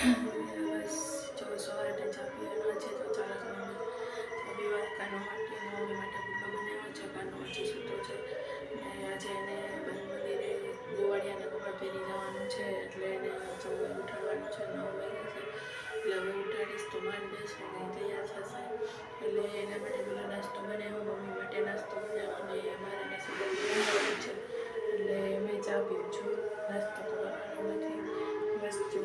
બસ જો સવારે ચા પીવાનો છે તો ચાલો તમે રવિવાર કાનો માટે મમ્મી માટે પુડલો બનાવ્યો છે. કાનો હજી સૂતો છે ને આજે એને મંદિરે ગોવાળિયાના કપડાં પહેરી જવાનું છે એટલે એને ઉઠાડવાનું છે. 9 વાગ્યા છે એટલે હવે ઉઠાડીશ તો માંડ બેસવા તૈયાર થશે એટલે એના માટે પેલો નાસ્તો બનાવ્યો, મમ્મી માટે નાસ્તો બનાવ્યો અને અમારે નસીબ છે એટલે મેં ચા પીવું છું. નાસ્તો તો કરવાનો નથી. બસ જો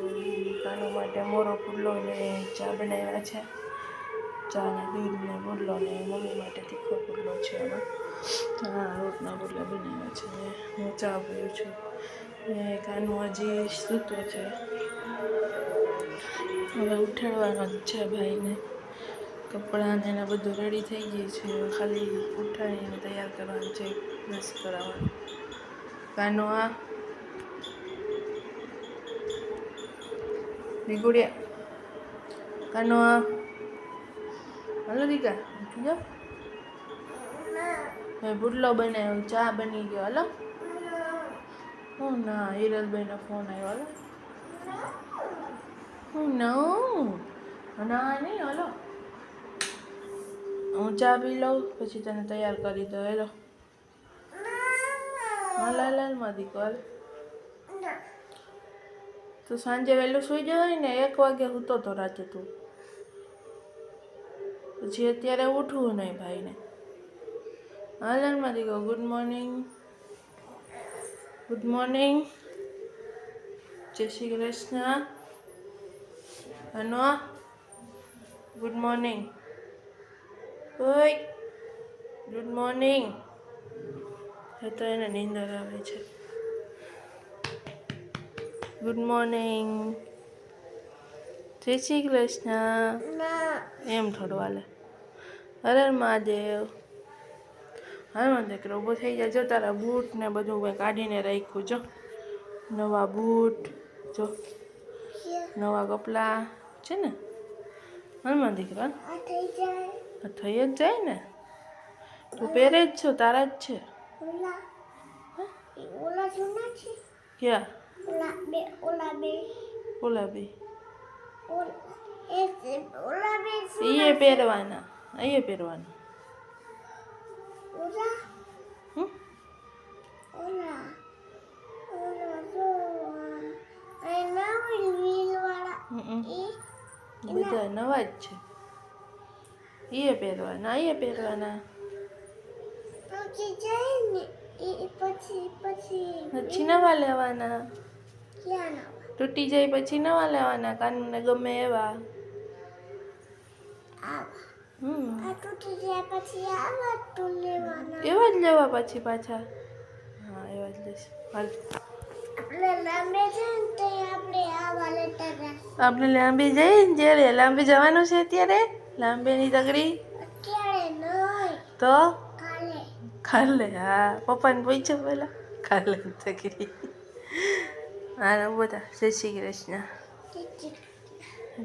કાનો માટે મોરો પુડલો ને ચા બનાવ્યા છે. ચા ને દૂધ ને પુડલો ને મમ્મી માટે તીખો પુડલો છે. આમાં હા રોટના પુડલા બનાવ્યા છે. હું ચા પીવું છું ને કાનો હજી સૂતો છે. હવે ઉઠાડવાનો જ છે ભાઈને. કપડાં ને એના બધું રેડી થઈ ગઈ છે. ખાલી ઉઠાડીને તૈયાર કરવાનું છે, બ્રશ કરાવવાનું. કાનો આ નીકળ્યા કાનો આ હાલો દીકા ઉઠી જાઓ. મેં પુડલો બનાવ્યો, ચા બની ગયો. હાલો હું ના હિરલભાઈનો ફોન આવ્યો. હાલો હું ના નહીં. હાલો હું ચા પી લઉં પછી તને તૈયાર કરી દઉં. હેલો હાલ હાલ હાલ માં દીકો હાલ. તો સાંજે વહેલું સુઈ જવાય ને. 1 વાગે સૂતો તો રાતે તું, પછી અત્યારે ઉઠવું નહીં ભાઈને. હાલ હાલ માં દીકો. Good morning, good morning, Jay Shri Krishna. અનો ગુડ મોર્નિંગ. ઓય ગુડ મોર્નિંગ. એ તો એને નીંદર આવે છે. Good morning, Jay Shri Krishna. એમ થોડું હાલે. હરે મહાદેવ. હા મને દીકરો ઊભો થઈ જાય. જો તારા બૂટ ને બધું મેં કાઢીને રાખ્યું. જો નવા બૂટ, જો નવા કપડાં છે ને. હનુમાન દીકરા થઈ જ જાય ને. તું પહેરે જ છો, તારા જ છે. ક્યાં ઓલા બે એ પહેરવાના, અહીંયા પહેરવાના. બધા નવા જ છે. એ પહેરવાના, અહીંયા પહેરવાના. પછી નવા લેવાના. તૂટી જાય પછી નવા લેવાના. કાનૂને ગમે એવા. એવા જ લેવા પછી પાછા. હા એવા જ લઈશ. હાલ આપણે લાંબે જઈએ ને જ્યારે. લાંબે જવાનું છે અત્યારે. લાંબેની તગડી તો કાલે. હા પપ્પાને પૂછો પેલા. કાલે તગડી. હા બધા જય શ્રી કૃષ્ણ,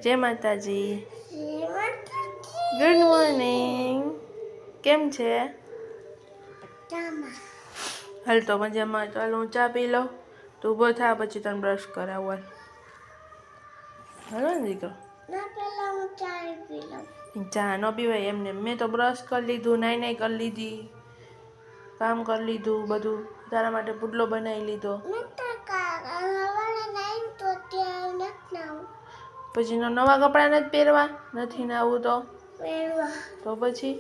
જય માતાજી, ગુડ મોર્નિંગ. કેમ છે? હાલ તો મજામાં. ચાલો હું ચા પી લઉં. તું ઊભો થા પછી તને બ્રશ કરાવવા. હાલો ને દીકરો. ચા ન પીવાય એમને. મેં તો બ્રશ કરી લીધું, નાઈ કરી લીધી, કામ કરી લીધું બધું. તારા માટે પુડલો બનાવી લીધો. પછી નવા કપડાં નથી પહેરવા? નથી ને આવું તો પછી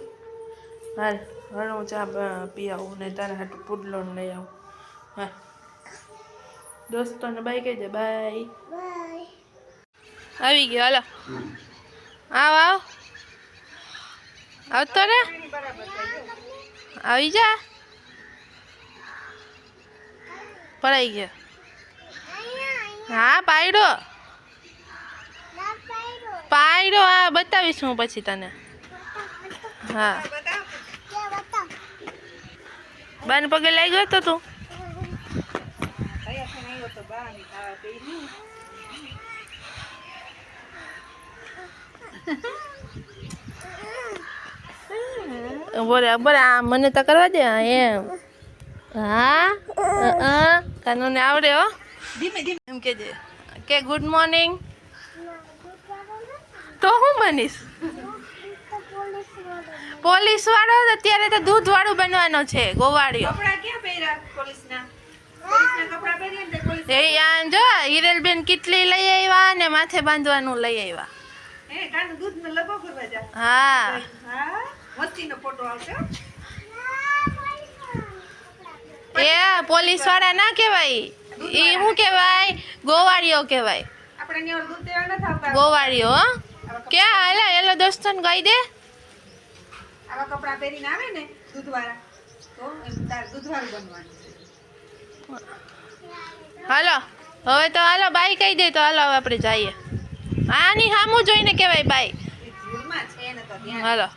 હાલ હાલ હું ચા પી આવું ને તારા હાટુ પુડલો લઈ આવું. હા દોસ્તોને બાય કહી દે. બાય. આવી ગયો. હાલો આવ આવતો રે. આવી જા. પડાઈ ગયો. હા પાડ્યો. હા બતાવીશ હું પછી તને. હા બાને પગે લાગ્યો હતો તું. બોલે આ મને તો કરવા દે એમ. હા કાનૂને આવડે હો. એમ કે ગુડ મોર્નિંગ. તો હું બનીશ પોલીસ વાળો અત્યારે તો દૂધ વાળું બનવાનો છે ગોવાળિયો કપડા ક્યાં પહેર્યા પોલીસના કપડા પહેરીએ ને પોલીસ એ આ જો હિરલબેન કેટલી લઈ આવ્યા ને માથે બાંધવાનું લઈ આવ્યા હે કાનું દૂધ ને લબો કરવા જા હા હા મસ્તીનો ફોટો આવશે એ પોલીસ વાળા ના કહેવાય એ શું કહેવાય ગોવાળિયો કહેવાય આપણે ને દૂધ દેવા ન થાતા ગોવાળિયો હો ક્યાં હાલે એલો દોસ્તન કહી દે આવા કપડા પહેરીને આવે ને દૂધવાળા તો એમ તાર દૂધવાળું બનવાનું હાલો હવે તો હાલો બાય કહી દે તો હાલો હવે આપણે જઈએ આની સામું જોઈને કહેવાય બાય ભૂલમાં છે ને તો ધ્યાન હાલો